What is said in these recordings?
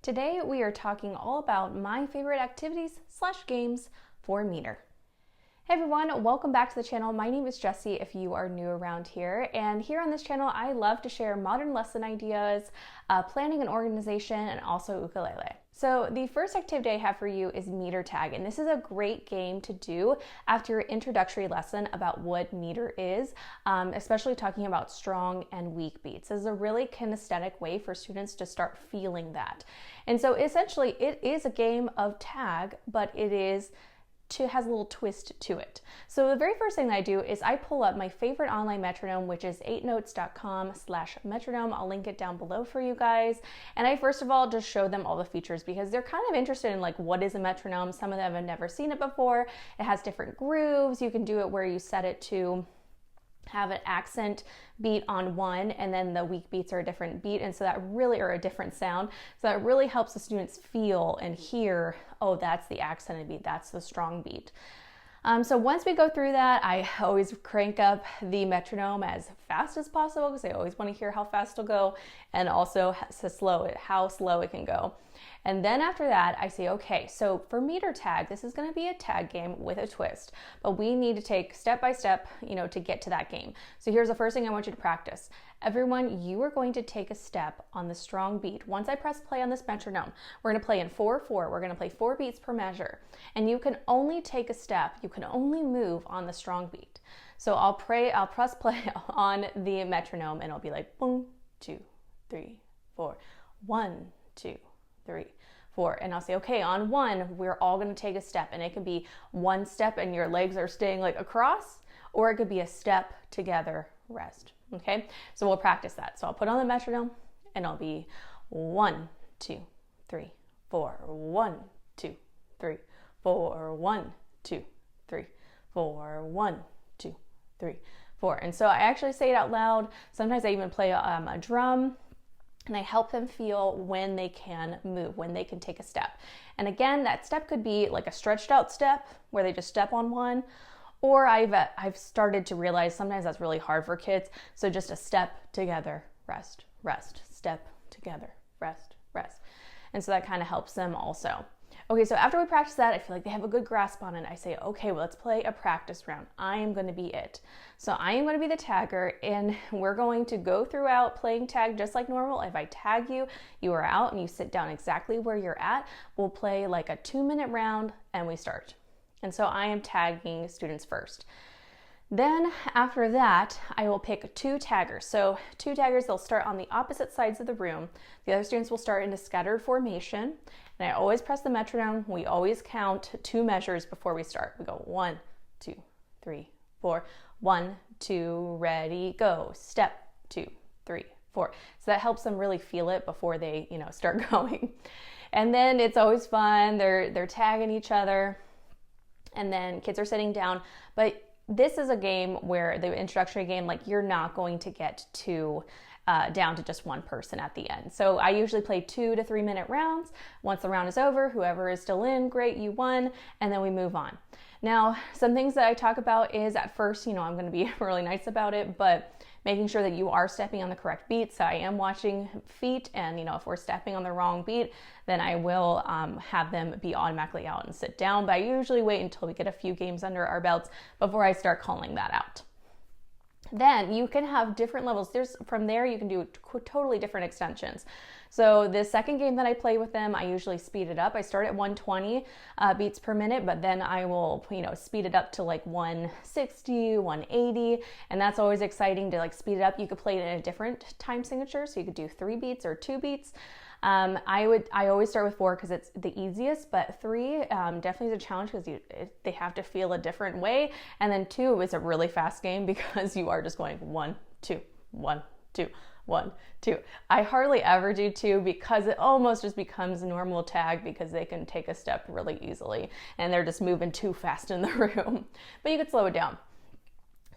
Today we are talking all about my favorite activities / games for meter. Hey everyone, welcome back to the channel. My name is Jessie if you are new around here. And here on this channel, I love to share modern lesson ideas, planning and organization, and also ukulele. So the first activity I have for you is meter tag. And this is a great game to do after your introductory lesson about what meter is, especially talking about strong and weak beats. This is a really kinesthetic way for students to start feeling that. And so essentially it is a game of tag, but it has a little twist to it. So the very first thing that I do is I pull up my favorite online metronome, which is 8notes.com/metronome. I'll link it down below for you guys. And I first of all just show them all the features because they're kind of interested in like what is a metronome. Some of them have never seen it before. It has different grooves. You can do it where you set it to have an accent beat on one and then the weak beats are a different beat, and so that really are a different sound, so that really helps the students feel and hear, oh, that's the accented beat, that's the strong beat. So once we go through that, I always crank up the metronome as fast as possible because I always want to hear how fast it'll go, and also how slow it can go. And then after that, I say, okay, so for meter tag, this is going to be a tag game with a twist, but we need to take step by step, to get to that game. So here's the first thing I want you to practice. Everyone, you are going to take a step on the strong beat. Once I press play on this metronome, we're going to play in 4/4. We're going to play 4 beats per measure, and you can only take a step. You can only move on the strong beat. So I'll press play on the metronome, and it'll be like 1, 2, 3, 4, 1, 2, 3, 4, and I'll say, okay, on 1, we're all going to take a step, and it could be 1 step and your legs are staying like across, or it could be a step together, rest. Okay, so we'll practice that. So I'll put on the metronome, and I'll be 1, 2, 3, 4, 1, 2, 3, 4, 1, 2, 3, 4, 1, 2, 3, 4, and so I actually say it out loud. Sometimes I even play a drum. And I help them feel when they can move, when they can take a step. And again, that step could be like a stretched out step where they just step on one, or I've started to realize sometimes that's really hard for kids. So just a step together, rest, rest, step together, rest, rest. And so that kind of helps them also. Okay, so after we practice that, I feel like they have a good grasp on it. I say, okay, well, let's play a practice round. I am going to be it. So I am going to be the tagger, and we're going to go throughout playing tag just like normal. If I tag you, you are out and you sit down exactly where you're at. We'll play like a 2-minute round and we start. And so I am tagging students first. Then after that, I will pick 2 taggers. So 2 taggers, they'll start on the opposite sides of the room. The other students will start in a scattered formation. And I always press the metronome. We always count 2 measures before we start. We go 1, 2, 3, 4. 1, 2, ready, go. Step, 2, 3, 4. So that helps them really feel it before they, start going. And then it's always fun. They're tagging each other. And then kids are sitting down. But this is a game where the introductory game, like you're not going to get down to just one person at the end. So I usually play 2 to 3 minute rounds. Once the round is over, whoever is still in, great, you won, and then we move on. Now, some things that I talk about is at first, I'm going to be really nice about it, but making sure that you are stepping on the correct beat. So I am watching feet, and if we're stepping on the wrong beat, then I will have them be automatically out and sit down. But I usually wait until we get a few games under our belts before I start calling that out. Then you can have different levels. From there you can do totally different extensions. So the second game that I play with them, I usually speed it up. I start at 120 beats per minute, but then I will, speed it up to like 160, 180, and that's always exciting to like speed it up. You could play it in a different time signature, so you could do 3 beats or 2 beats. I always start with 4 because it's the easiest, but 3 definitely is a challenge because they have to feel a different way. And then 2 is a really fast game because you are just going 1, 2, 1, 2, 1, 2. I hardly ever do 2 because it almost just becomes a normal tag because they can take a step really easily and they're just moving too fast in the room. But you could slow it down.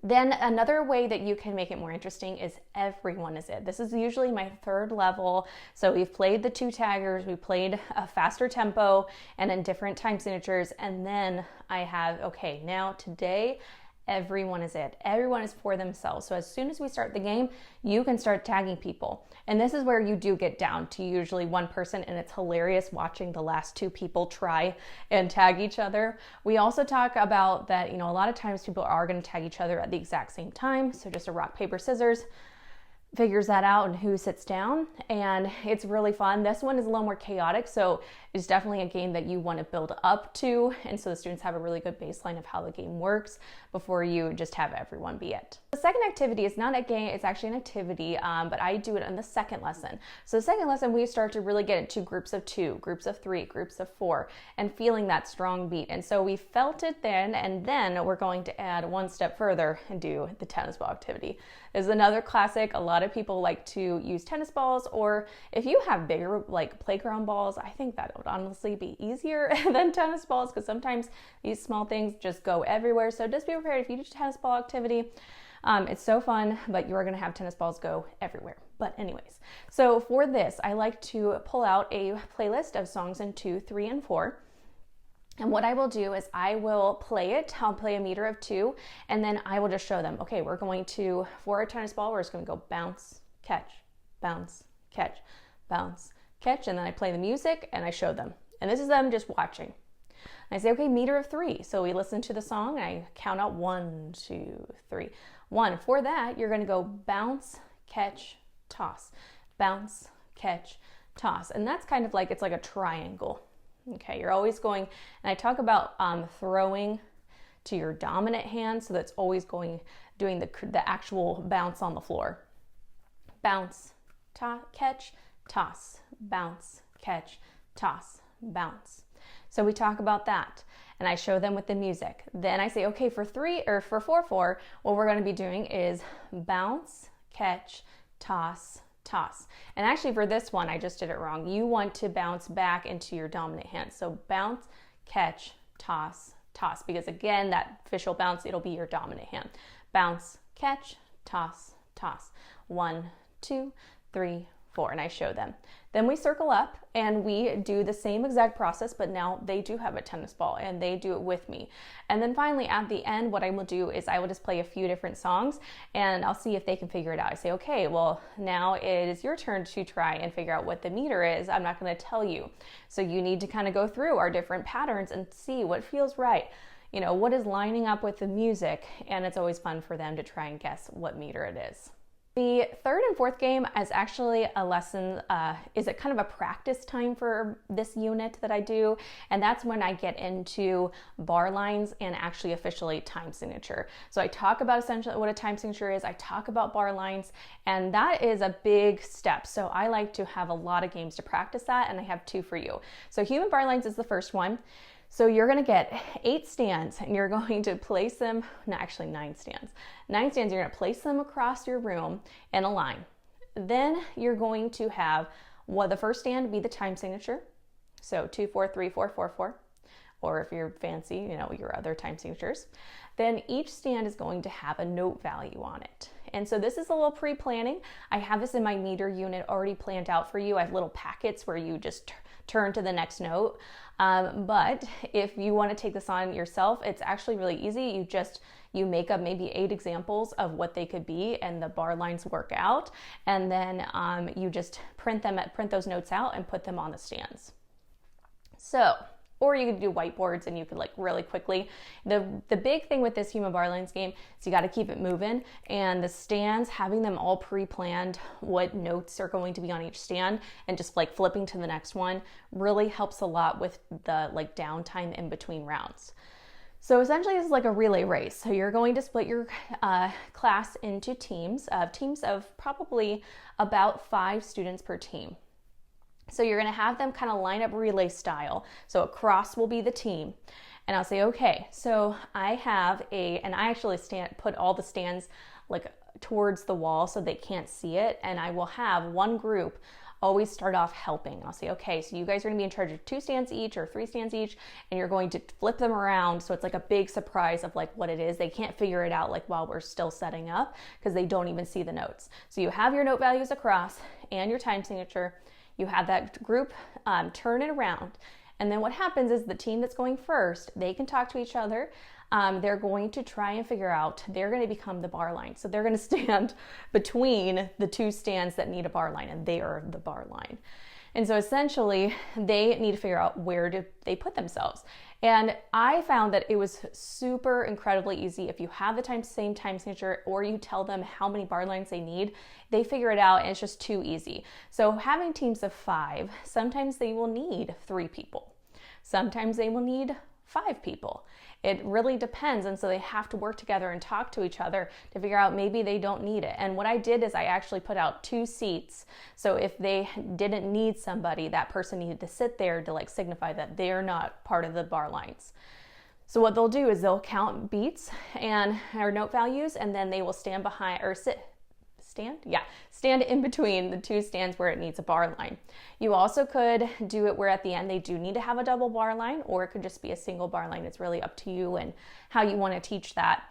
Then another way that you can make it more interesting is everyone is it. This is usually my 3rd level. So we've played the 2 taggers, we played a faster tempo and in different time signatures. And then I have, okay, now today everyone is it. Everyone is for themselves. So as soon as we start the game, you can start tagging people. And this is where you do get down to usually one person, and it's hilarious watching the last two people try and tag each other. We also talk about that, a lot of times people are going to tag each other at the exact same time. So just a rock, paper, scissors figures that out and who sits down, and it's really fun. This one is a little more chaotic, so it's definitely a game that you want to build up to, and so the students have a really good baseline of how the game works before you just have everyone be it. The second activity is not a game, it's actually an activity, but I do it in the second lesson. So the second lesson, we start to really get into groups of 2, groups of 3, groups of 4, and feeling that strong beat. And so we felt it then, and then we're going to add one step further and do the tennis ball activity. This is another classic. A lot of people like to use tennis balls, or if you have bigger like playground balls, I think that would honestly be easier than tennis balls, because sometimes these small things just go everywhere. So just be prepared if you do tennis ball activity. It's so fun, but you are going to have tennis balls go everywhere. But anyways, so for this, I like to pull out a playlist of songs in 2, 3, and 4. And what I will do is I will play it. I'll play a meter of 2, and then I will just show them, okay, we're going to, for a tennis ball, we're just going to go bounce, catch, bounce, catch, bounce, catch. And then I play the music and I show them. And this is them just watching. And I say, okay, meter of 3. So we listen to the song. I count out 1, 2, 3. 1. For that, you're going to go bounce, catch, toss, bounce, catch, toss. And that's kind of like, it's like a triangle. Okay, you're always going, and I talk about throwing to your dominant hand, so that's always going, doing the actual bounce on the floor. Bounce, catch, toss, bounce, catch, toss, bounce. So we talk about that, and I show them with the music. Then I say, okay, for 4-4, what we're going to be doing is bounce, catch, toss, toss. And actually for this one, I just did it wrong. You want to bounce back into your dominant hand. So bounce, catch, toss, toss. Because again, that official bounce, it'll be your dominant hand. Bounce, catch, toss, toss. 1, 2, 3, 4. And I show them. Then we circle up and we do the same exact process, but now they do have a tennis ball and they do it with me. And then finally at the end, what I will do is I will just play a few different songs and I'll see if they can figure it out. I say, okay, well, now it is your turn to try and figure out what the meter is. I'm not going to tell you. So you need to kind of go through our different patterns and see what feels right. What is lining up with the music, and it's always fun for them to try and guess what meter it is. The third and fourth game is actually a lesson, is it kind of a practice time for this unit that I do, and that's when I get into bar lines and actually officially time signature. So I talk about essentially what a time signature is, I talk about bar lines, and that is a big step. So I like to have a lot of games to practice that, and I have 2 for you. So human bar lines is the first one. So you're going to get 8 stands and you're going to place them, no, actually 9 stands. 9 stands, you're going to place them across your room in a line. Then you're going to have the first stand be the time signature. So 2, 4, 3, 4, 4, 4. Or if you're fancy, your other time signatures. Then each stand is going to have a note value on it. And so this is a little pre-planning. I have this in my meter unit already planned out for you. I have little packets where you just turn to the next note. But if you want to take this on yourself, it's actually really easy. You make up maybe 8 examples of what they could be and the bar lines work out. And then you just print those notes out and put them on the stands. So, or you could do whiteboards and you could really quickly. The big thing with this human bar lines game is you got to keep it moving, and the stands, having them all pre-planned what notes are going to be on each stand and just flipping to the next one really helps a lot with the downtime in between rounds. So essentially this is like a relay race. So you're going to split your class into teams of probably about 5 students per team. So you're going to have them kind of line up relay style. So across will be the team. And I'll say, okay, so I have and I actually put all the stands towards the wall so they can't see it. And I will have one group always start off helping. I'll say, okay, so you guys are going to be in charge of 2 stands each or 3 stands each, and you're going to flip them around. So it's like a big surprise of what it is. They can't figure it out while we're still setting up because they don't even see the notes. So you have your note values across and your time signature. You have that group turn it around, And then what happens is the team that's going first, they can talk to each other. They're going to try and figure out, they're going to become the bar line. So they're going to stand between the two stands that need a bar line, and they are the bar line. And so essentially they need to figure out where do they put themselves. And I found that it was super incredibly easy. If you have the same time signature, or you tell them how many bar lines they need, they figure it out, and it's just too easy. So having teams of 5, sometimes they will need 3 people. Sometimes they will need 5 people. It really depends, and so they have to work together and talk to each other to figure out maybe they don't need it. And what I did is I actually put out 2 seats, so if they didn't need somebody, that person needed to sit there to like signify that they're not part of the bar lines. So what they'll do is they'll count beats and or note values, and then they will stand behind or stand in between the 2 stands where it needs a bar line. You also could do it where at the end they do need to have a double bar line, or it could just be a single bar line. It's really up to you and how you want to teach that.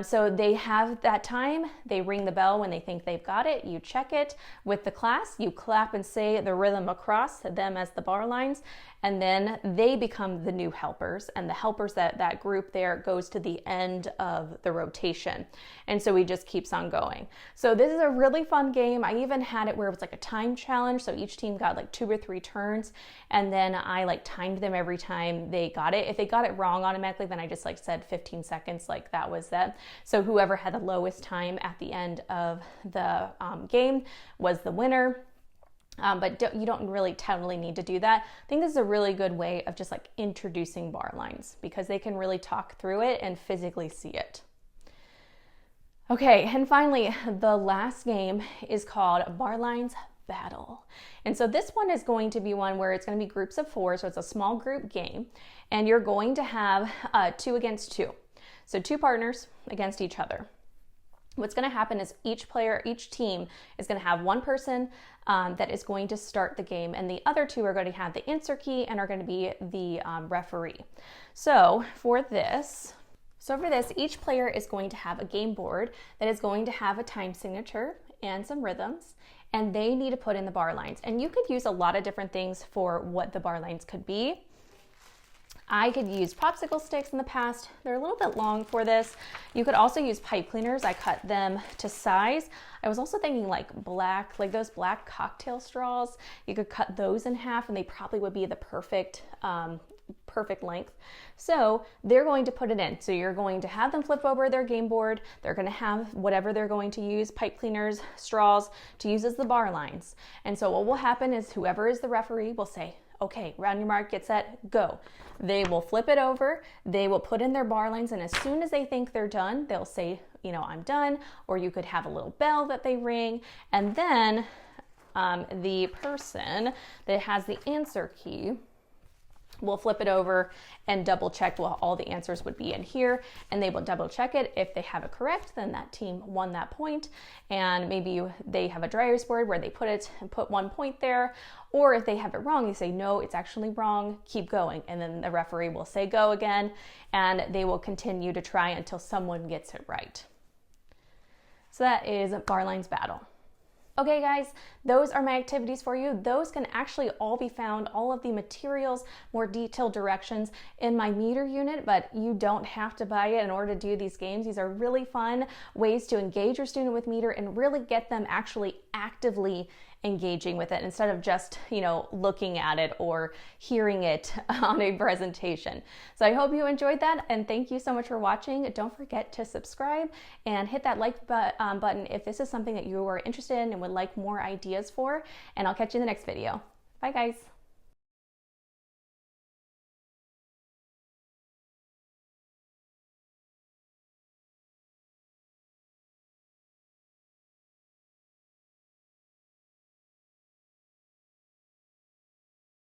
So they have that time, they ring the bell when they think they've got it, you check it with the class, you clap and say the rhythm across them as the bar lines, and then they become the new helpers, and the helpers that group there goes to the end of the rotation. And so he just keeps on going. So this is a really fun game. I even had it where it was like a time challenge, so each team got like 2 or 3 turns, and then I like timed them every time they got it. If they got it wrong automatically, then I just like said 15 seconds, like that was that. So whoever had the lowest time at the end of the game was the winner. But you don't really totally need to do that. I think this is a really good way of just like introducing bar lines, because they can really talk through it and physically see it. Okay, and finally, the last game is called Bar Lines Battle. And so this one is going to be one where it's going to be groups of 4, so it's a small group game, and you're going to have 2 against 2. So 2 partners against each other. What's going to happen is each team is going to have 1 person that is going to start the game, and the other 2 are going to have the answer key and are going to be the referee. So for this, each player is going to have a game board that is going to have a time signature and some rhythms, and they need to put in the bar lines. And you could use a lot of different things for what the bar lines could be. I could use popsicle sticks in the past. They're a little bit long for this. You could also use pipe cleaners. I cut them to size. I was also thinking like those black cocktail straws. You could cut those in half, and they probably would be the perfect length. So they're going to put it in. So you're going to have them flip over their game board. They're going to have whatever they're going to use, pipe cleaners, straws, to use as the bar lines. And so what will happen is whoever is the referee will say, okay, round your mark, get set, go. They will flip it over, they will put in their bar lines, and as soon as they think they're done, they'll say, I'm done, or you could have a little bell that they ring, and then the person that has the answer key will flip it over and double check what all the answers would be in here, and they will double check it. If they have it correct, then that team won that point, and maybe they have a dry erase board where they put 1 point there, or if they have it wrong, they say, no, it's actually wrong, keep going, and then the referee will say go again, and they will continue to try until someone gets it right. So that is Bar Lines Battle. Okay guys, those are my activities for you. Those can actually all be found, all of the materials, more detailed directions in my meter unit, but you don't have to buy it in order to do these games. These are really fun ways to engage your student with meter and really get them actually actively engaging with it instead of just, looking at it or hearing it on a presentation. So I hope you enjoyed that, and thank you so much for watching. Don't forget to subscribe and hit that like button if this is something that you are interested in and would like more ideas for, and I'll catch you in the next video. Bye guys.